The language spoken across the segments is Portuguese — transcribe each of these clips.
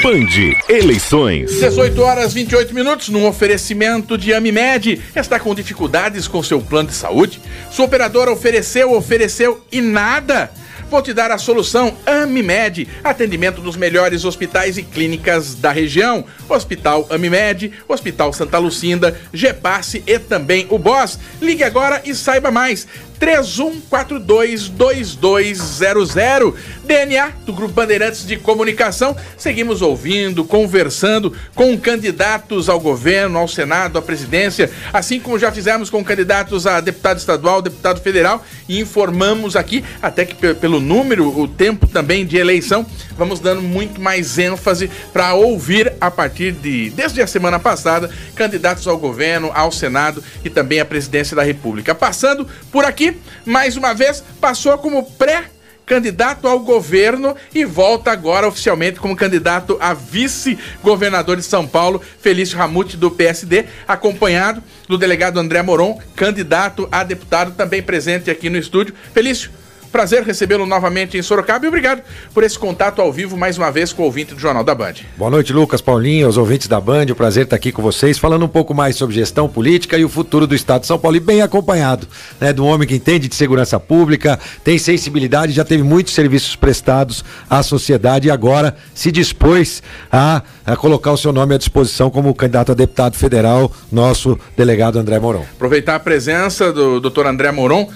Band Eleições. 18 horas 28 minutos, num oferecimento de Amimed. Está com dificuldades com seu plano de saúde? Sua operadora ofereceu e nada? Vou te dar a solução. Amimed, atendimento dos melhores hospitais e clínicas da região. Hospital Amimed, Hospital Santa Lucinda, Gepasse e também o BOS. Ligue agora e saiba mais. 3142-2200. DNA do Grupo Bandeirantes de Comunicação. Seguimos ouvindo, conversando com candidatos ao governo, ao Senado, à presidência, assim como já fizemos com candidatos a deputado estadual, deputado federal, e informamos aqui, até que pelo número, o tempo também de eleição, vamos dando muito mais ênfase para ouvir a partir desde a semana passada, candidatos ao governo, ao Senado e também à presidência da República. Passando por aqui, mais uma vez, passou como pré-candidato ao governo e volta agora oficialmente como candidato a vice-governador de São Paulo, Felício Ramute, do PSD, acompanhado do delegado André Moron, candidato a deputado, também presente aqui no estúdio. Felício, prazer recebê-lo novamente em Sorocaba e obrigado por esse contato ao vivo mais uma vez com o ouvinte do Jornal da Band. Boa noite, Lucas, Paulinho, os ouvintes da Band, o prazer estar aqui com vocês, falando um pouco mais sobre gestão política e o futuro do Estado de São Paulo, e bem acompanhado, né, de um homem que entende de segurança pública, tem sensibilidade, já teve muitos serviços prestados à sociedade e agora se dispôs a colocar o seu nome à disposição como candidato a deputado federal, nosso delegado André Moron. Aproveitar a presença do doutor André Moron,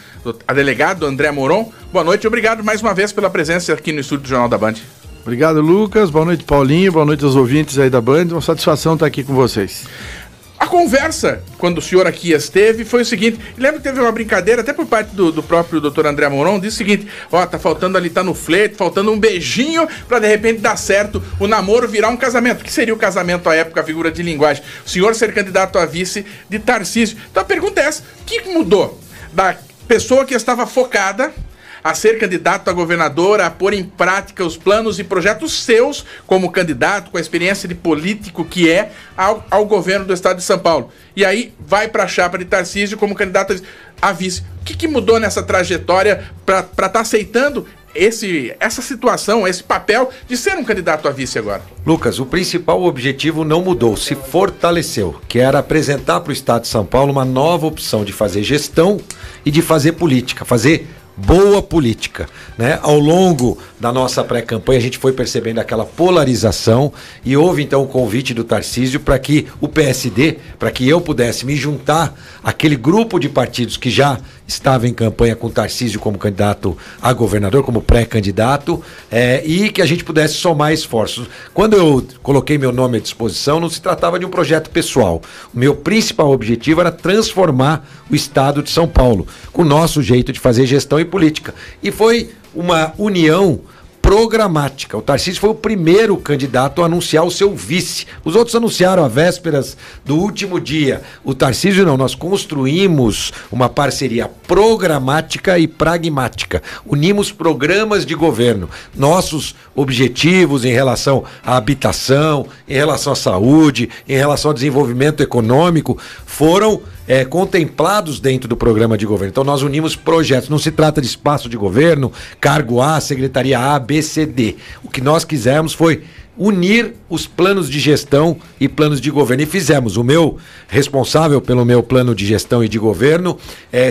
a delegado André Moron. Boa noite e obrigado mais uma vez pela presença aqui no estúdio do Jornal da Band. Obrigado, Lucas. Boa noite, Paulinho. Boa noite aos ouvintes aí da Band. Uma satisfação estar aqui com vocês. A conversa, quando o senhor aqui esteve, foi o seguinte, lembra que teve uma brincadeira, até por parte do próprio doutor André Moron, disse o seguinte, tá faltando ali, tá no flerte, faltando um beijinho pra de repente dar certo o namoro virar um casamento. O que seria o casamento à época, a figura de linguagem? O senhor ser candidato a vice de Tarcísio. Então a pergunta é essa, o que mudou da pessoa que estava focada a ser candidato a governador, a pôr em prática os planos e projetos seus como candidato, com a experiência de político que é, ao governo do estado de São Paulo. E aí vai para a chapa de Tarcísio como candidato a vice. O que mudou nessa trajetória para estar aceitando essa situação, esse papel de ser um candidato a vice agora? Lucas, o principal objetivo não mudou, se fortaleceu, que era apresentar para o Estado de São Paulo uma nova opção de fazer gestão e de fazer política, fazer boa política, né? Ao longo da nossa pré-campanha a gente foi percebendo aquela polarização e houve então o convite do Tarcísio para que o PSD, para que eu pudesse me juntar àquele grupo de partidos que já estava em campanha com o Tarcísio como candidato a governador, como pré-candidato, e que a gente pudesse somar esforços. Quando eu coloquei meu nome à disposição, não se tratava de um projeto pessoal. O meu principal objetivo era transformar o Estado de São Paulo, com o nosso jeito de fazer gestão e política. E foi uma união programática. O Tarcísio foi o primeiro candidato a anunciar o seu vice. Os outros anunciaram a vésperas do último dia. O Tarcísio não, nós construímos uma parceria programática e pragmática. Unimos programas de governo. Nossos objetivos em relação à habitação, em relação à saúde, em relação ao desenvolvimento econômico, foram contemplados dentro do programa de governo. Então nós unimos projetos, não se trata de espaço de governo, cargo A, secretaria A, B, C, D. O que nós quisemos foi unir os planos de gestão e planos de governo. E fizemos. O meu responsável pelo meu plano de gestão e de governo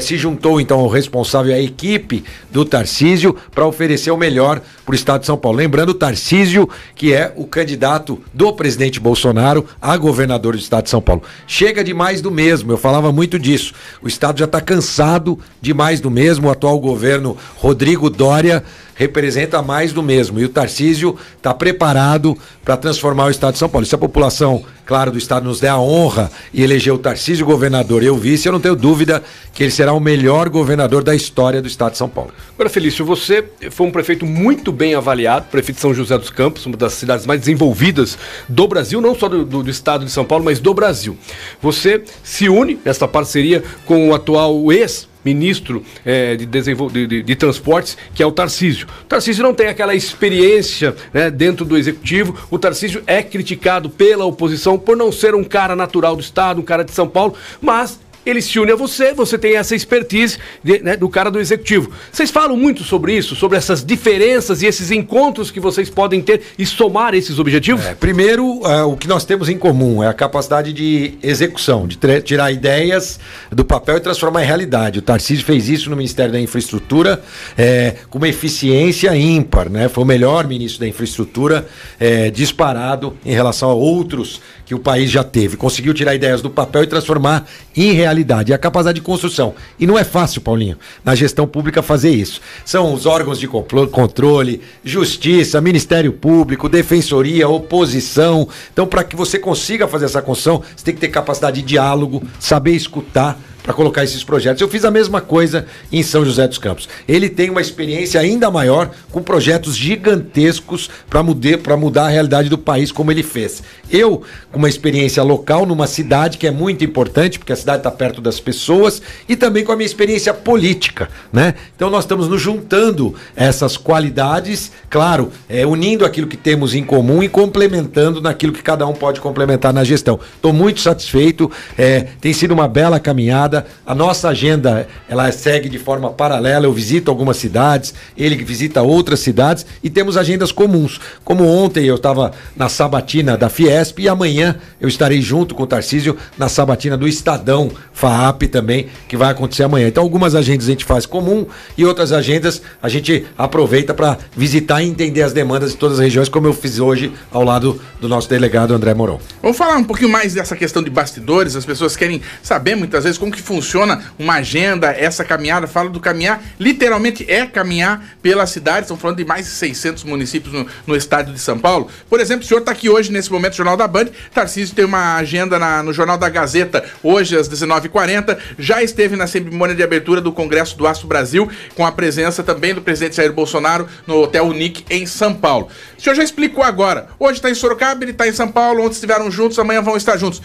se juntou então ao responsável, a equipe do Tarcísio, para oferecer o melhor para o Estado de São Paulo. Lembrando, o Tarcísio, que é o candidato do presidente Bolsonaro a governador do Estado de São Paulo. Chega de mais do mesmo, eu falava muito disso. O Estado já está cansado de mais do mesmo. O atual governo Rodrigo Dória representa mais do mesmo, e o Tarcísio está preparado para transformar o Estado de São Paulo. Se a população, claro, do Estado nos der a honra e eleger o Tarcísio governador e eu vice, eu não tenho dúvida que ele será o melhor governador da história do Estado de São Paulo. Agora, Felício, você foi um prefeito muito bem avaliado, prefeito de São José dos Campos, uma das cidades mais desenvolvidas do Brasil, não só do Estado de São Paulo, mas do Brasil. Você se une nessa parceria com o atual ministro de transportes, que é o Tarcísio. O Tarcísio não tem aquela experiência, né, dentro do executivo. O Tarcísio é criticado pela oposição por não ser um cara natural do Estado, um cara de São Paulo, mas ele se une a você tem essa expertise do cara do executivo. Vocês falam muito sobre isso, sobre essas diferenças e esses encontros que vocês podem ter e somar esses objetivos? Primeiro, o que nós temos em comum é a capacidade de execução, de tirar ideias do papel e transformar em realidade. O Tarcísio fez isso no Ministério da Infraestrutura com uma eficiência ímpar, né? Foi o melhor ministro da Infraestrutura disparado em relação a outros que o país já teve. Conseguiu tirar ideias do papel e transformar em realidade. É a capacidade de construção. E não é fácil, Paulinho, na gestão pública fazer isso. São os órgãos de controle, justiça, Ministério Público, defensoria, oposição. Então, para que você consiga fazer essa construção, você tem que ter capacidade de diálogo, saber escutar para colocar esses projetos. Eu fiz a mesma coisa em São José dos Campos. Ele tem uma experiência ainda maior com projetos gigantescos para mudar a realidade do país, como ele fez. Eu, com uma experiência local numa cidade que é muito importante, porque a cidade está perto das pessoas, e também com a minha experiência política, né? Então nós estamos nos juntando essas qualidades, claro, unindo aquilo que temos em comum e complementando naquilo que cada um pode complementar na gestão. Estou muito satisfeito, tem sido uma bela caminhada. A nossa agenda, ela segue de forma paralela. Eu visito algumas cidades, ele visita outras cidades e temos agendas comuns. Como ontem eu estava na sabatina da Fiesp e amanhã eu estarei junto com o Tarcísio na sabatina do Estadão FAAP também, que vai acontecer amanhã. Então algumas agendas a gente faz comum e outras agendas a gente aproveita para visitar e entender as demandas de todas as regiões, como eu fiz hoje ao lado do nosso delegado André Moron. Vamos falar um pouquinho mais dessa questão de bastidores. As pessoas querem saber muitas vezes como que funciona uma agenda, essa caminhada. Fala do caminhar, literalmente caminhar pela cidade. Estão falando de mais de 600 municípios no estado de São Paulo. Por exemplo, o senhor está aqui hoje, nesse momento, no Jornal da Band. Tarcísio tem uma agenda no Jornal da Gazeta, hoje às 19h40. Já esteve na cerimônia de abertura do Congresso do Aço Brasil, com a presença também do presidente Jair Bolsonaro no Hotel Unique, em São Paulo. O senhor já explicou agora. Hoje está em Sorocaba, ele está em São Paulo. Ontem estiveram juntos, amanhã vão estar juntos.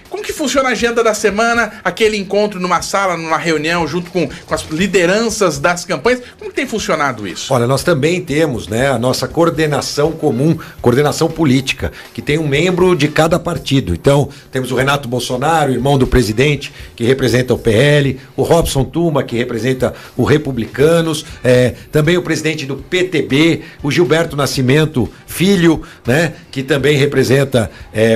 Como que funciona a agenda da semana, aquele encontro numa sala, numa reunião, junto com as lideranças das campanhas? Como que tem funcionado isso? Olha, nós também temos, né, a nossa coordenação comum, coordenação política, que tem um membro de cada partido. Então, temos o Renato Bolsonaro, irmão do presidente, que representa o PL, o Robson Tuma, que representa o Republicanos, também o presidente do PTB, o Gilberto Nascimento, filho, né, que também representa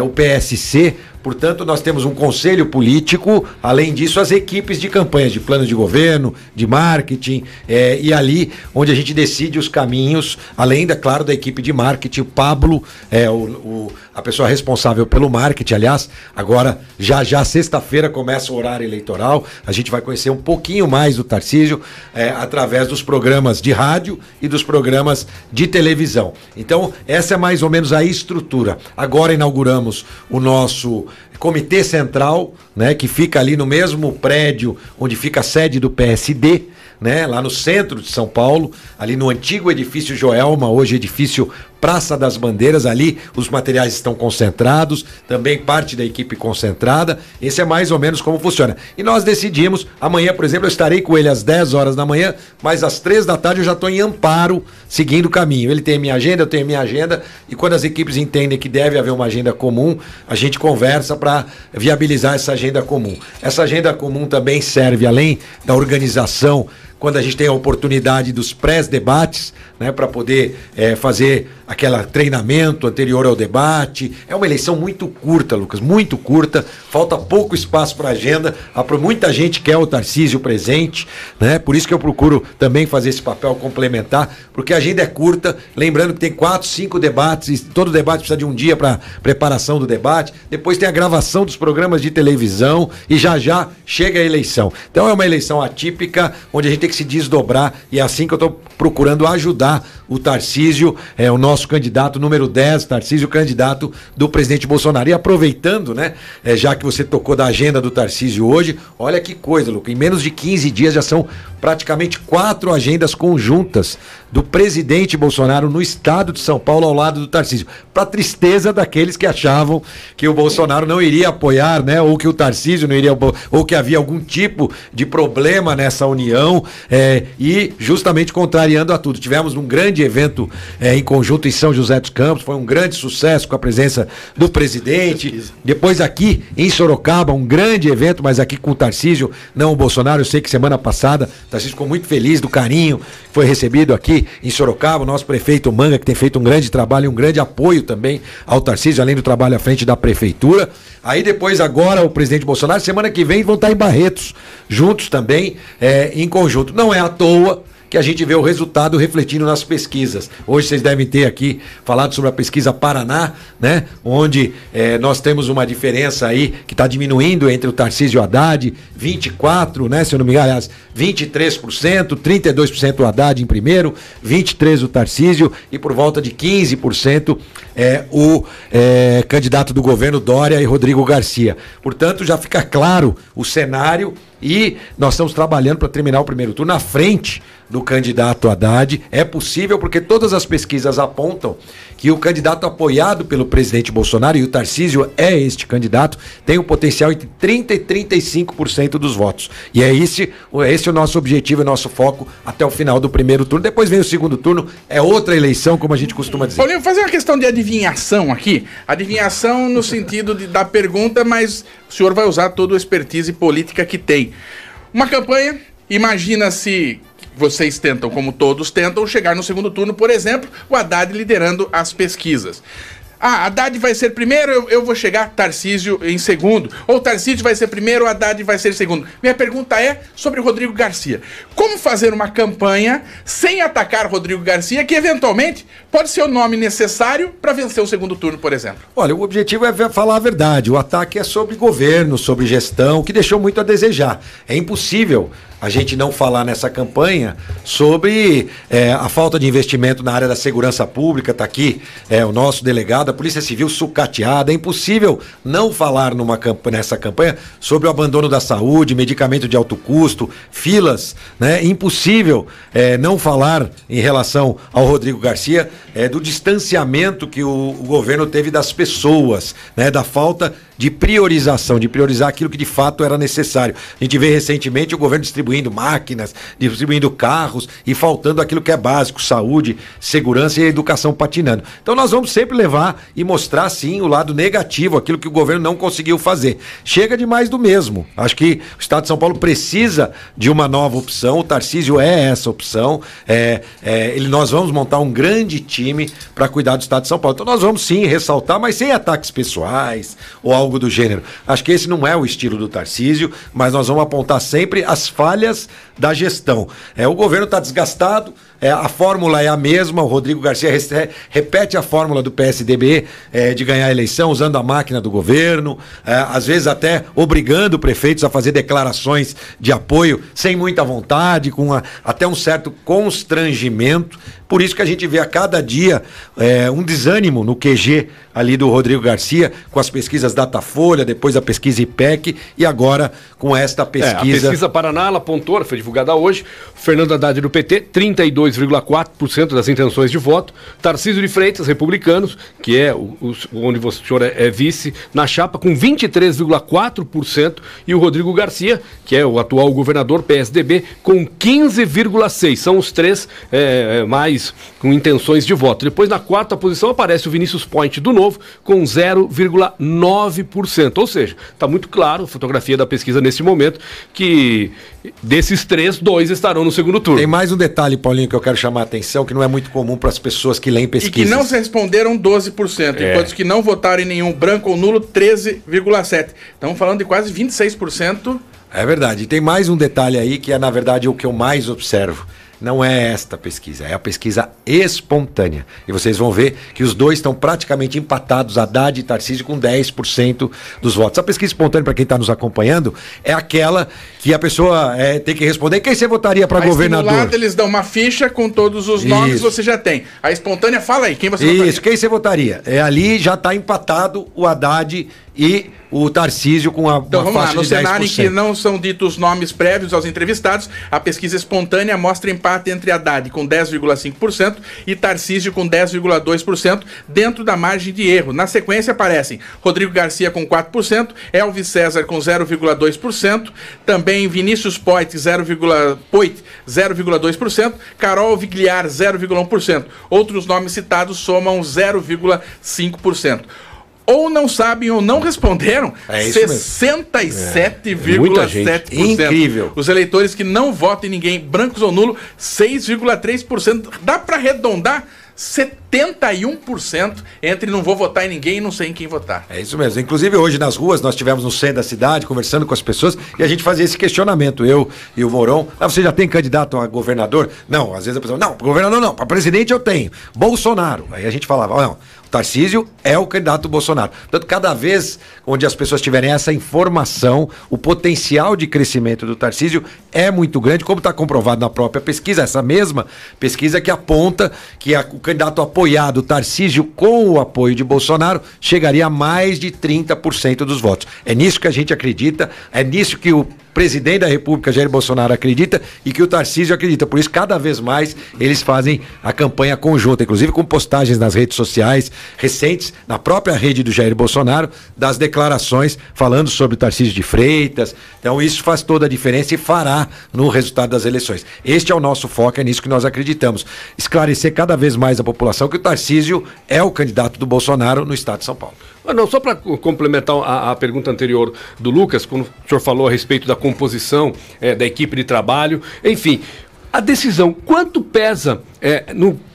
o PSC. Portanto, nós temos um conselho político, além disso, as equipes de campanha, de plano de governo, de marketing, e ali onde a gente decide os caminhos, além, claro, da equipe de marketing. O Pablo, a pessoa responsável pelo marketing, aliás, agora, já sexta-feira começa o horário eleitoral, a gente vai conhecer um pouquinho mais do Tarcísio através dos programas de rádio e dos programas de televisão. Então, essa é mais ou menos a estrutura. Agora inauguramos o nosso Comitê Central, né, que fica ali no mesmo prédio onde fica a sede do PSD, né, lá no centro de São Paulo, ali no antigo edifício Joelma, hoje edifício Praça das Bandeiras. Ali os materiais estão concentrados, também parte da equipe concentrada. Esse é mais ou menos como funciona. E nós decidimos, amanhã, por exemplo, eu estarei com ele às 10 horas da manhã, mas às 3 da tarde eu já estou em Amparo, seguindo o caminho. Ele tem a minha agenda, eu tenho a minha agenda, e quando as equipes entendem que deve haver uma agenda comum, a gente conversa para viabilizar essa agenda comum. Essa agenda comum também serve, além da organização, quando a gente tem a oportunidade dos pré-debates, né, para poder fazer aquele treinamento anterior ao debate. É uma eleição muito curta, Lucas, muito curta, falta pouco espaço para a agenda. Muita gente quer o Tarcísio presente, né? Por isso que eu procuro também fazer esse papel complementar, porque a agenda é curta, lembrando que tem 4, 5 debates, e todo debate precisa de um dia para preparação do debate, depois tem a gravação dos programas de televisão e já chega a eleição. Então é uma eleição atípica, onde a gente tem que se desdobrar, e é assim que eu estou procurando ajudar o Tarcísio, o nosso candidato número 10, Tarcísio, candidato do presidente Bolsonaro. E aproveitando, né, já que você tocou da agenda do Tarcísio hoje, olha que coisa, Luca, em menos de 15 dias já são praticamente 4 agendas conjuntas do presidente Bolsonaro no estado de São Paulo ao lado do Tarcísio. Para tristeza daqueles que achavam que o Bolsonaro não iria apoiar, né? Ou que o Tarcísio não iria, ou que havia algum tipo de problema nessa união, e justamente contrariando a tudo. Tivemos um grande evento em conjunto em São José dos Campos, foi um grande sucesso com a presença do presidente. Depois aqui em Sorocaba, um grande evento, mas aqui com o Tarcísio, não o Bolsonaro. Eu sei que semana passada o Tarcísio ficou muito feliz do carinho que foi recebido aqui em Sorocaba, o nosso prefeito Manga, que tem feito um grande trabalho e um grande apoio também ao Tarcísio, além do trabalho à frente da prefeitura. Aí depois agora o presidente Bolsonaro, semana que vem vão estar em Barretos, juntos também, em conjunto. Não é à toa que a gente vê o resultado refletindo nas pesquisas. Hoje vocês devem ter aqui falado sobre a pesquisa Paraná, né? Onde nós temos uma diferença aí que está diminuindo entre o Tarcísio e o Haddad, 24%, né? Se eu não me engano, aliás, 23%, 32% o Haddad em primeiro, 23% o Tarcísio e por volta de 15% o candidato do governo Dória e Rodrigo Garcia. Portanto, já fica claro o cenário. E nós estamos trabalhando para terminar o primeiro turno na frente do candidato Haddad. É possível porque todas as pesquisas apontam que o candidato apoiado pelo presidente Bolsonaro, e o Tarcísio é este candidato, tem um potencial entre 30% e 35% dos votos. E é esse o nosso objetivo, o nosso foco até o final do primeiro turno. Depois vem o segundo turno, é outra eleição, como a gente costuma dizer. Paulinho, fazer uma questão de adivinhação aqui. Adivinhação no sentido da pergunta, mas o senhor vai usar toda a expertise política que tem. Uma campanha, imagina se vocês tentam, como todos tentam, chegar no segundo turno, por exemplo, o Haddad liderando as pesquisas. Haddad vai ser primeiro, eu vou chegar Tarcísio em segundo. Ou Tarcísio vai ser primeiro, Haddad vai ser segundo. Minha pergunta é sobre Rodrigo Garcia. Como fazer uma campanha sem atacar Rodrigo Garcia, que eventualmente pode ser o nome necessário para vencer o segundo turno, por exemplo? Olha, o objetivo é falar a verdade. O ataque é sobre governo, sobre gestão, que deixou muito a desejar. É impossível a gente não falar nessa campanha sobre a falta de investimento na área da segurança pública. Está aqui o nosso delegado, a Polícia Civil sucateada. É impossível não falar nessa campanha sobre o abandono da saúde, medicamento de alto custo, filas, né? Impossível não falar em relação ao Rodrigo Garcia do distanciamento que o governo teve das pessoas, né? Da falta de priorização, de priorizar aquilo que de fato era necessário. A gente vê recentemente o governo distribuindo máquinas, distribuindo carros e faltando aquilo que é básico, saúde, segurança e educação patinando. Então nós vamos sempre levar e mostrar sim o lado negativo, aquilo que o governo não conseguiu fazer. Chega de mais do mesmo. Acho que o Estado de São Paulo precisa de uma nova opção, o Tarcísio é essa opção, nós vamos montar um grande time para cuidar do Estado de São Paulo. Então nós vamos sim ressaltar, mas sem ataques pessoais ou algo do gênero. Acho que esse não é o estilo do Tarcísio, mas nós vamos apontar sempre as falhas da gestão. O governo está desgastado, a fórmula é a mesma, o Rodrigo Garcia repete a fórmula do PSDB de ganhar a eleição usando a máquina do governo, às vezes até obrigando prefeitos a fazer declarações de apoio sem muita vontade, com até um certo constrangimento. Por isso que a gente vê a cada dia um desânimo no QG ali do Rodrigo Garcia, com as pesquisas Datafolha, depois a pesquisa IPEC e agora com esta pesquisa. A pesquisa Paraná, ela apontou, foi divulgada hoje, Fernando Haddad do PT, 32,4% das intenções de voto, Tarcísio de Freitas, republicanos, que é onde o senhor é vice, na chapa, com 23,4%, e o Rodrigo Garcia, que é o atual governador PSDB, com 15,6%. São os três mais com intenções de voto. Depois, na quarta posição, aparece o Vinícius Poit do Novo, com 0,9%. Ou seja, está muito claro, a fotografia da pesquisa nesse momento, que desses três, 2 estarão no segundo turno. Tem mais um detalhe, Paulinho, que eu quero chamar a atenção, que não é muito comum para as pessoas que leem pesquisas. E que não se responderam 12%, enquanto que não votaram em nenhum, branco ou nulo, 13,7%. Estamos falando de quase 26%. É verdade. E tem mais um detalhe aí, que é, na verdade, o que eu mais observo. Não é esta pesquisa, é a pesquisa espontânea. E vocês vão ver que os dois estão praticamente empatados, Haddad e Tarcísio, com 10% dos votos. A pesquisa espontânea, para quem está nos acompanhando, é aquela que a pessoa tem que responder. Quem você votaria para governador? Estimulado, eles dão uma ficha com todos os nomes, você já tem. A espontânea, fala aí, quem você votaria? Isso, quem você votaria? Ali já está empatado o Haddad e o Tarcísio com Então vamos lá, faixa no de cenário em 10%. que não são ditos nomes prévios aos entrevistados, a pesquisa espontânea mostra empate entre Haddad com 10,5% e Tarcísio com 10,2%, dentro da margem de erro. Na sequência aparecem Rodrigo Garcia com 4%, Elvis César com 0,2%, também Vinícius Poit 0,2%, Carol Vigliar 0,1%. Outros nomes citados somam 0,5%. Ou não sabem ou não responderam, 67,7%. Incrível. Os eleitores que não votam em ninguém, brancos ou nulo, 6,3%. Dá para arredondar 71% entre não vou votar em ninguém e não sei em quem votar. É isso mesmo. Inclusive hoje nas ruas nós estivemos no centro da cidade conversando com as pessoas e a gente fazia esse questionamento, eu e o Mourão. Você já tem candidato a governador? Não, às vezes a pessoa, não, governador não, para presidente eu tenho. Bolsonaro. Aí a gente falava, não, o Tarcísio é o candidato do Bolsonaro. Portanto, cada vez onde as pessoas tiverem essa informação, o potencial de crescimento do Tarcísio é muito grande, como está comprovado na própria pesquisa, essa mesma pesquisa que aponta que o candidato apoiado, Tarcísio, com o apoio de Bolsonaro, chegaria a mais de 30% dos votos. É nisso que a gente acredita, é nisso que o presidente da República, Jair Bolsonaro, acredita e que o Tarcísio acredita. Por isso, cada vez mais, eles fazem a campanha conjunta, inclusive com postagens nas redes sociais recentes, na própria rede do Jair Bolsonaro, das declarações falando sobre o Tarcísio de Freitas. Então, isso faz toda a diferença e fará no resultado das eleições. Este é o nosso foco, é nisso que nós acreditamos. Esclarecer cada vez mais a população que o Tarcísio é o candidato do Bolsonaro no estado de São Paulo. Não, só para complementar a pergunta anterior do Lucas, quando o senhor falou a respeito da composição da equipe de trabalho, enfim, a decisão, quanto pesa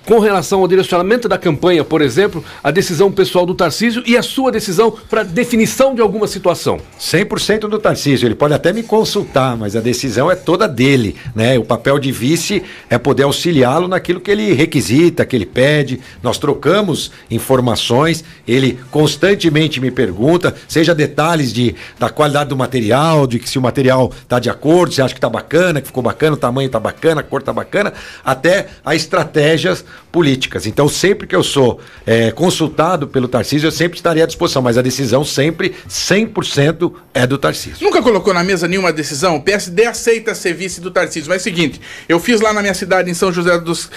com relação ao direcionamento da campanha, por exemplo, a decisão pessoal do Tarcísio e a sua decisão para definição de alguma situação? 100% do Tarcísio, ele pode até me consultar, mas a decisão é toda dele, né? O papel de vice é poder auxiliá-lo naquilo que ele requisita, que ele pede. Nós trocamos informações, ele constantemente me pergunta, seja detalhes da qualidade do material, de que se o material está de acordo, se acha que está bacana, que ficou bacana, o tamanho está bacana, a cor está bacana, até a estratégias políticas. Então, sempre que eu sou consultado pelo Tarcísio, eu sempre estarei à disposição, mas a decisão sempre, 100% é do Tarcísio. Nunca colocou na mesa nenhuma decisão? O PSD aceita ser vice do Tarcísio, mas é o seguinte, eu fiz lá na minha cidade, em São José dos...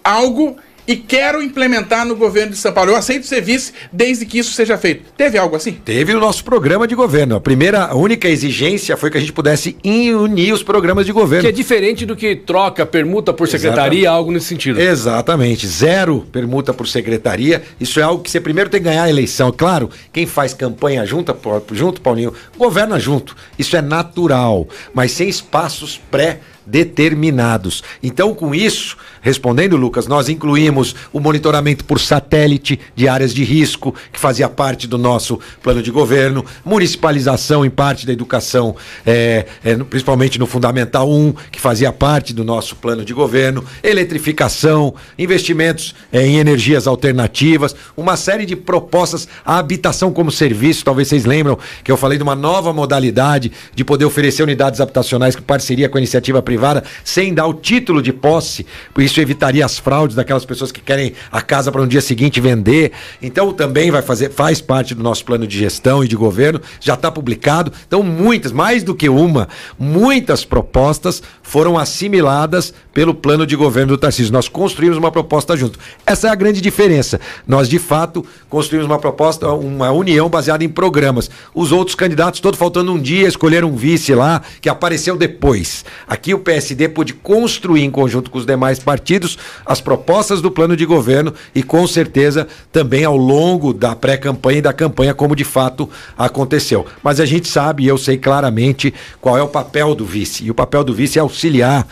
algo e quero implementar no governo de São Paulo. Eu aceito ser vice desde que isso seja feito. Teve algo assim? Teve no nosso programa de governo. A única exigência foi que a gente pudesse unir os programas de governo. Que é diferente do que troca, permuta por secretaria, algo nesse sentido. Exatamente. 0 permuta por secretaria. Isso é algo que você primeiro tem que ganhar a eleição. Claro, quem faz campanha junto, Paulinho, governa junto. Isso é natural, mas sem espaços pré-determinados. Então, com isso, respondendo, Lucas, nós incluímos o monitoramento por satélite de áreas de risco, que fazia parte do nosso plano de governo, municipalização em parte da educação, principalmente no Fundamental 1, que fazia parte do nosso plano de governo, eletrificação, investimentos em energias alternativas, uma série de propostas, a habitação como serviço. Talvez vocês lembram que eu falei de uma nova modalidade de poder oferecer unidades habitacionais com parceria com a iniciativa privada, sem dar o título de posse. Isso evitaria as fraudes daquelas pessoas que querem a casa para no dia seguinte vender. Então também faz parte do nosso plano de gestão e de governo, já está publicado. Então mais do que muitas propostas foram assimiladas pelo plano de governo do Tarcísio. Nós construímos uma proposta junto. Essa é a grande diferença. Nós, de fato, construímos uma proposta, uma união baseada em programas. Os outros candidatos, todos faltando um dia, escolheram um vice lá, que apareceu depois. Aqui o PSD pôde construir em conjunto com os demais partidos as propostas do plano de governo e com certeza também ao longo da pré-campanha e da campanha, como de fato aconteceu. Mas a gente sabe, e eu sei claramente qual é o papel do vice, e o papel do vice é auxiliar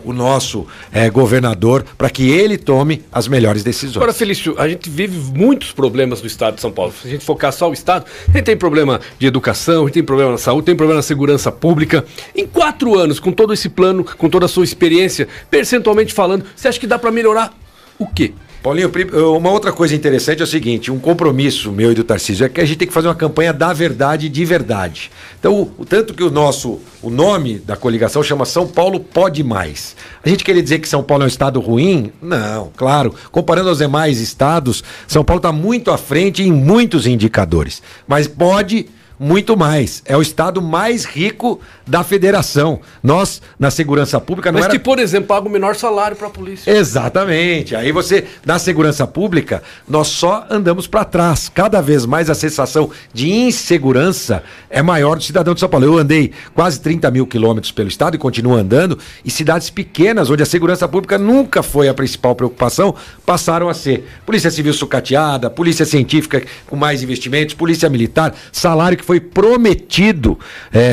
o nosso governador para que ele tome as melhores decisões. Agora, Felício, a gente vive muitos problemas no estado de São Paulo. Se a gente focar só o estado, a gente tem problema de educação, a gente tem problema na saúde, tem problema na segurança pública. Em 4 anos, com todo esse plano, com toda a sua experiência, percentualmente falando, você acha que dá para melhorar o quê? Paulinho, uma outra coisa interessante é o seguinte, um compromisso meu e do Tarcísio é que a gente tem que fazer uma campanha da verdade de verdade. Então, tanto que o nome da coligação chama São Paulo Pode Mais. A gente queria dizer que São Paulo é um estado ruim? Não, claro. Comparando aos demais estados, São Paulo está muito à frente em muitos indicadores. Mas pode muito mais. É o estado mais rico da federação. Nós, na segurança pública, não Mas era... que, por exemplo, paga o menor salário para a polícia. Exatamente. Aí você, na segurança pública, nós só andamos para trás. Cada vez mais a sensação de insegurança é maior do cidadão de São Paulo. Eu andei quase 30 mil quilômetros pelo estado e continuo andando, e cidades pequenas, onde a segurança pública nunca foi a principal preocupação, passaram a ser. Polícia Civil sucateada, Polícia Científica com mais investimentos, Polícia Militar, salário que foi prometido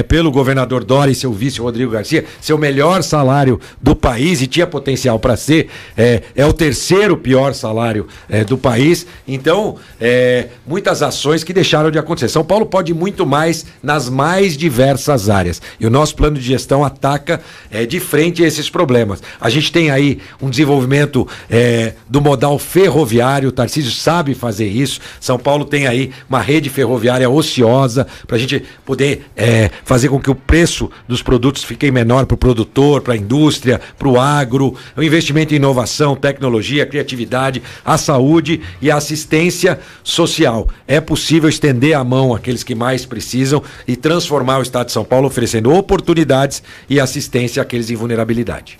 pelo governador Dória e seu vice Rodrigo Garcia, seu melhor salário do país, e tinha potencial para ser, é o terceiro pior salário do país. Então, muitas ações que deixaram de acontecer. São Paulo pode muito mais nas mais diversas áreas, e o nosso plano de gestão ataca de frente a esses problemas. A gente tem aí um desenvolvimento do modal ferroviário, o Tarcísio sabe fazer isso. São Paulo tem aí uma rede ferroviária ociosa para a gente poder fazer com que o preço dos produtos fique menor para o produtor, para a indústria, para o agro, o investimento em inovação, tecnologia, criatividade, a saúde e a assistência social. É possível estender a mão àqueles que mais precisam e transformar o Estado de São Paulo oferecendo oportunidades e assistência àqueles em vulnerabilidade.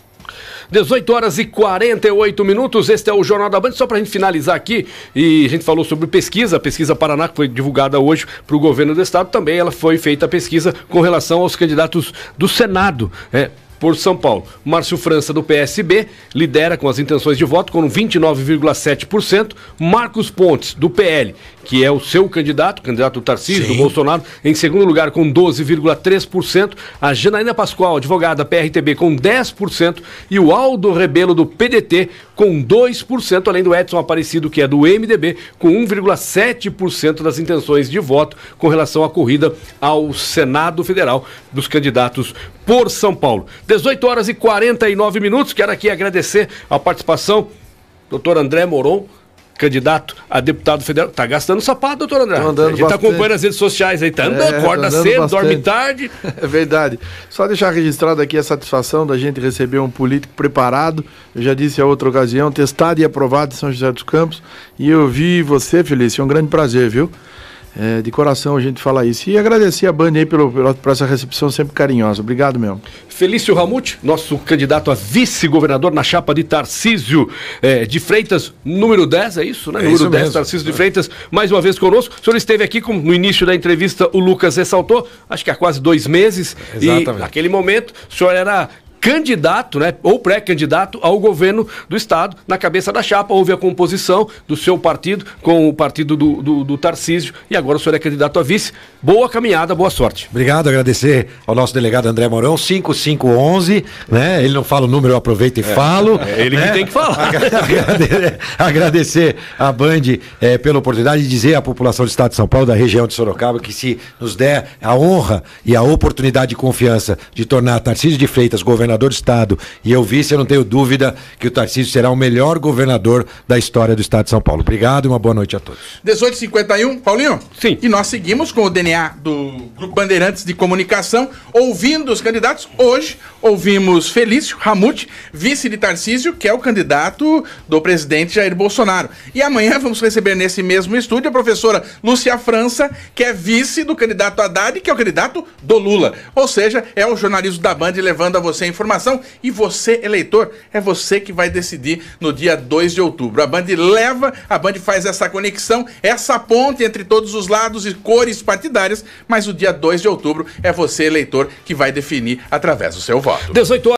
18 horas e 48 minutos, este é o Jornal da Band. Só para a gente finalizar aqui, e a gente falou sobre pesquisa, a pesquisa Paraná, que foi divulgada hoje para o governo do estado, também ela foi feita a pesquisa com relação aos candidatos do Senado, por São Paulo. Márcio França, do PSB, lidera com as intenções de voto com 29,7%. Marcos Pontes, do PL, que é o seu candidato do Tarcísio, do Bolsonaro, em segundo lugar com 12,3%. A Janaína Pascoal, advogada PRTB, com 10%. E o Aldo Rebelo, do PDT, com 2%, além do Edson Aparecido, que é do MDB, com 1,7% das intenções de voto com relação à corrida ao Senado Federal dos candidatos por São Paulo. 18 horas e 49 minutos. Quero aqui agradecer a participação do Dr. André Moron, candidato a deputado federal. Tá gastando sapato, doutor André? A gente tá acompanhando as redes sociais aí, acorda cedo, bastante. Dorme tarde. É verdade. Só deixar registrado aqui a satisfação da gente receber um político preparado. Eu já disse a outra ocasião, testado e aprovado em São José dos Campos. E eu vi você, Felício, é um grande prazer, viu? De coração a gente fala isso. E agradecer a Band aí por essa recepção sempre carinhosa. Obrigado mesmo. Felício Ramute, nosso candidato a vice-governador na chapa de Tarcísio de Freitas, número 10, é isso, né? Número 10, mesmo. Tarcísio de Freitas, mais uma vez conosco. O senhor esteve aqui, como no início da entrevista o Lucas ressaltou, acho que há quase 2 meses. Exatamente. E naquele momento o senhor era candidato, né, ou pré-candidato ao governo do estado. Na cabeça da chapa houve a composição do seu partido com o partido do Tarcísio, e agora o senhor é candidato a vice. Boa caminhada, boa sorte. Obrigado, agradecer ao nosso delegado André Mourão, 5511, né? Ele não fala o número, eu aproveito e falo. É ele que tem que falar. Agradecer a Band pela oportunidade de dizer à população do estado de São Paulo, da região de Sorocaba, que se nos der a honra e a oportunidade de confiança de tornar Tarcísio de Freitas governador do estado e eu vice, eu não tenho dúvida que o Tarcísio será o melhor governador da história do estado de São Paulo. Obrigado e uma boa noite a todos. 18h51, Paulinho? Sim. E nós seguimos com o DNA do Grupo Bandeirantes de Comunicação, ouvindo os candidatos. Hoje ouvimos Felício Ramute, vice de Tarcísio, que é o candidato do presidente Jair Bolsonaro. E amanhã vamos receber nesse mesmo estúdio a professora Lúcia França, que é vice do candidato Haddad, que é o candidato do Lula. Ou seja, é o jornalismo da Band levando a você a informação. E você, eleitor, é você que vai decidir no dia 2 de outubro. A Band faz essa conexão, essa ponte entre todos os lados e cores partidárias, mas o dia 2 de outubro é você, eleitor, que vai definir através do seu voto. 18 horas.